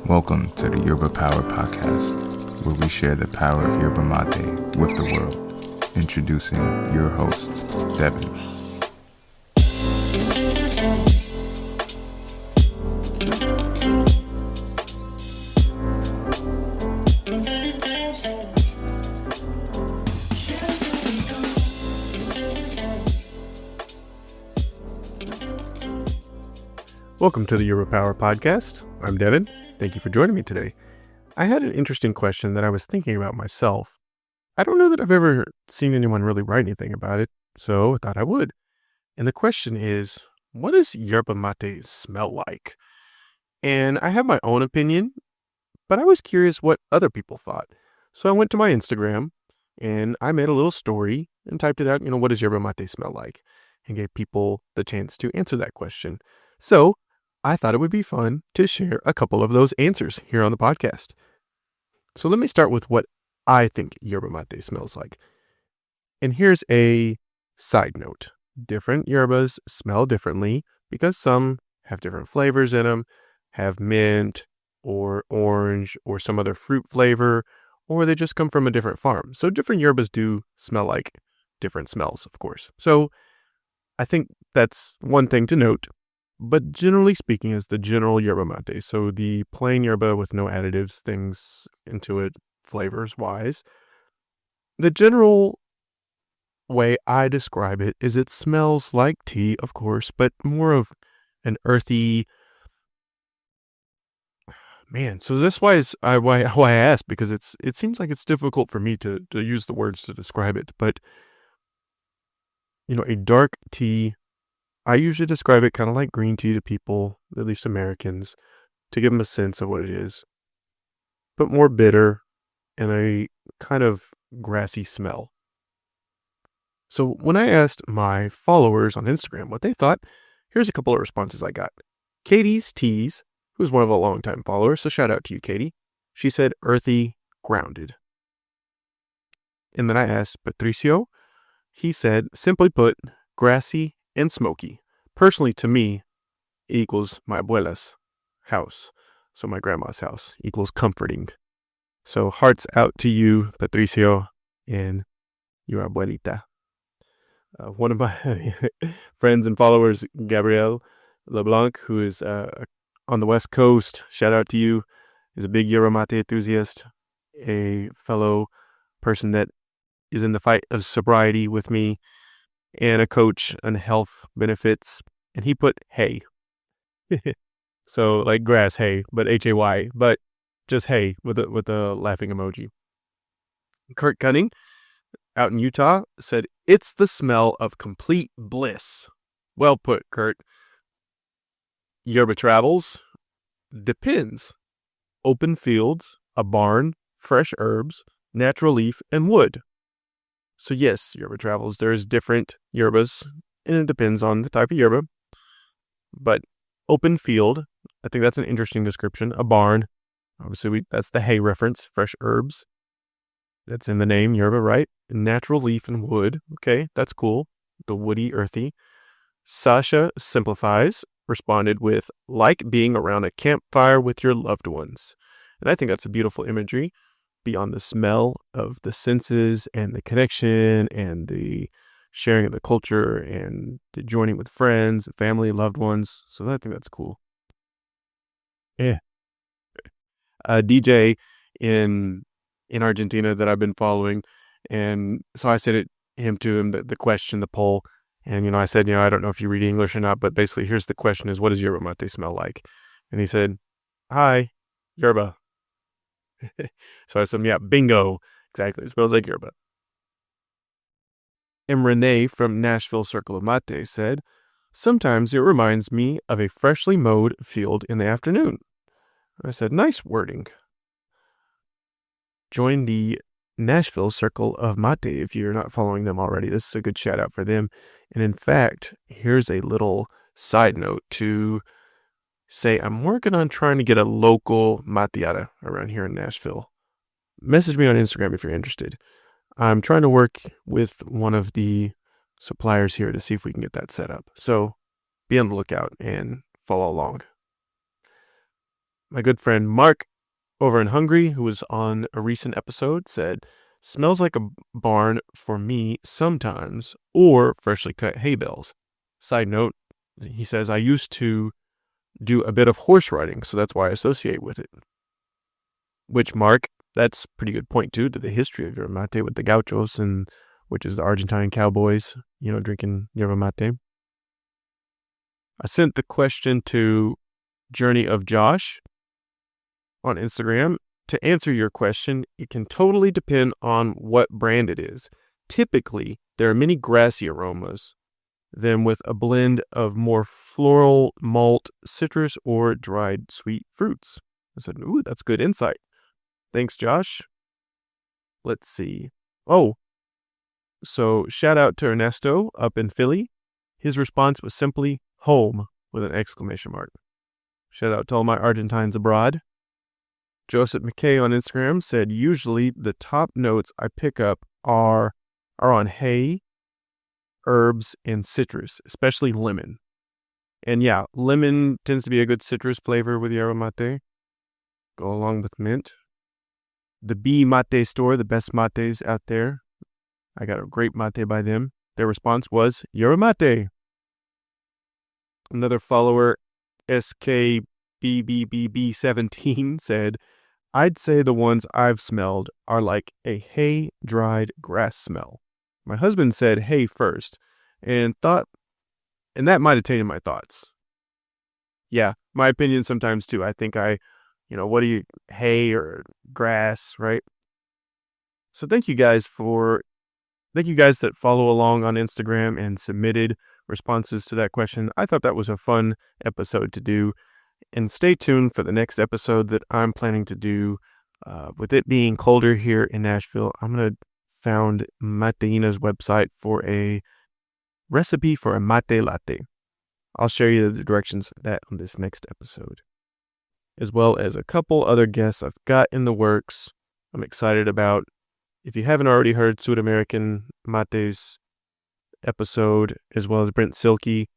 Welcome to the Yerba Power Podcast, where we share the power of yerba mate with the world. Introducing your host, Devin. Welcome to the Yerba Power Podcast. I'm Devin. Thank you for joining me today. I had an interesting question that I was thinking about myself. I don't know that I've ever seen anyone really write anything about it, so I thought I would. And the question is, what does yerba mate smell like? And I have my own opinion, but I was curious what other people thought. So I went to my Instagram and I made a little story and typed it out, what does yerba mate smell like? And gave people the chance to answer that question. So I thought it would be fun to share a couple of those answers here on the podcast. So let me start with what I think yerba mate smells like. And here's a side note. Different yerbas smell differently because some have different flavors in them, have mint or orange or some other fruit flavor, or they just come from a different farm. So different yerbas do smell like different smells, of course. So I think that's one thing to note. But generally speaking, is the general yerba mate. So the plain yerba with no additives, things into it, flavors-wise. The general way I describe it is it smells like tea, of course, but more of an earthy... Man, so that's why I asked, because it seems like it's difficult for me to use the words to describe it. But, a dark tea... I usually describe it kind of like green tea to people, at least Americans, to give them a sense of what it is, but more bitter and a kind of grassy smell. So when I asked my followers on Instagram what they thought, here's a couple of responses I got. Katie's Teas, who's one of a longtime followers, so shout out to you, Katie. She said earthy, grounded. And then I asked Patricio. He said, simply put, grassy and smoky. Personally, to me, equals my abuela's house. So my grandma's house equals comforting. So hearts out to you, Patricio, and your abuelita. One of my friends and followers, Gabrielle LeBlanc, who is on the West Coast, shout out to you, is a big yerba mate enthusiast, a fellow person that is in the fight of sobriety with me, and a coach on health benefits, and he put hay. So like grass hay, but Hay, but just hay with a laughing emoji. Kurt Cunning, out in Utah, said, it's the smell of complete bliss. Well put, Kurt. Yerba travels. Depends. Open fields, a barn, fresh herbs, natural leaf, and wood. So yes, yerba travels. There's different yerbas, and it depends on the type of yerba. But open field, I think that's an interesting description. A barn, obviously that's the hay reference. Fresh herbs, that's in the name, yerba, right? Natural leaf and wood, okay, that's cool. The woody, earthy. Sasha simplifies, responded with, like being around a campfire with your loved ones. And I think that's a beautiful imagery. Beyond the smell of the senses and the connection and the sharing of the culture and the joining with friends, family, loved ones. So I think that's cool. Yeah. A DJ in Argentina that I've been following. And so I said to him the question, the poll. And, I said, I don't know if you read English or not, but basically here's the question is, what does yerba mate smell like? And he said, hi, yerba. So I said, yeah, bingo. Exactly. It smells like yerba. And Renee from Nashville Circle of Mate said, sometimes it reminds me of a freshly mowed field in the afternoon. I said, nice wording. Join the Nashville Circle of Mate if you're not following them already. This is a good shout out for them. And in fact, here's a little side note to say I'm working on trying to get a local mateada around here in Nashville. Message me on Instagram if you're interested. I'm trying to work with one of the suppliers here to see if we can get that set up. So be on the lookout and follow along. My good friend Mark over in Hungary, who was on a recent episode, said, smells like a barn for me sometimes, or freshly cut hay bales. Side note, he says, I used to do a bit of horse riding, so that's why I associate with it. Which, Mark, that's a pretty good point, too, to the history of yerba mate with the gauchos, and which is the Argentine cowboys, drinking yerba mate. I sent the question to Journey of Josh on Instagram. To answer your question, it can totally depend on what brand it is. Typically, there are many grassy aromas than with a blend of more floral, malt, citrus, or dried sweet fruits. I said, ooh, that's good insight. Thanks, Josh. Let's see. Oh, so shout out to Ernesto up in Philly. His response was simply home with an exclamation mark. Shout out to all my Argentines abroad. Joseph McKay on Instagram said, usually the top notes I pick up are on hay, herbs, and citrus, especially lemon. And yeah, lemon tends to be a good citrus flavor with yerba mate. Go along with mint. The Bee Mate store, the best mates out there. I got a great mate by them. Their response was yerba mate. Another follower, SKBBBB17, said, I'd say the ones I've smelled are like a hay dried grass smell. My husband said hay first and that might have tainted my thoughts. Yeah, my opinion sometimes too. I think what do you, hay or grass, right? So thank you guys that follow along on Instagram and submitted responses to that question. I thought that was a fun episode to do. And stay tuned for the next episode that I'm planning to do. With it being colder here in Nashville, I'm going to found Mateina's website for a recipe for a mate latte. I'll share you the directions of that on this next episode, as well as a couple other guests I've got in the works. I'm excited about. If you haven't already heard Sud American Mate's episode, as well as Brent Silkey,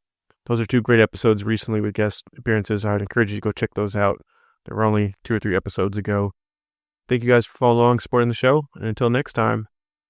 those are two great episodes recently with guest appearances. I'd encourage you to go check those out. They were only 2 or 3 episodes ago. Thank you guys for following along, supporting the show. And until next time,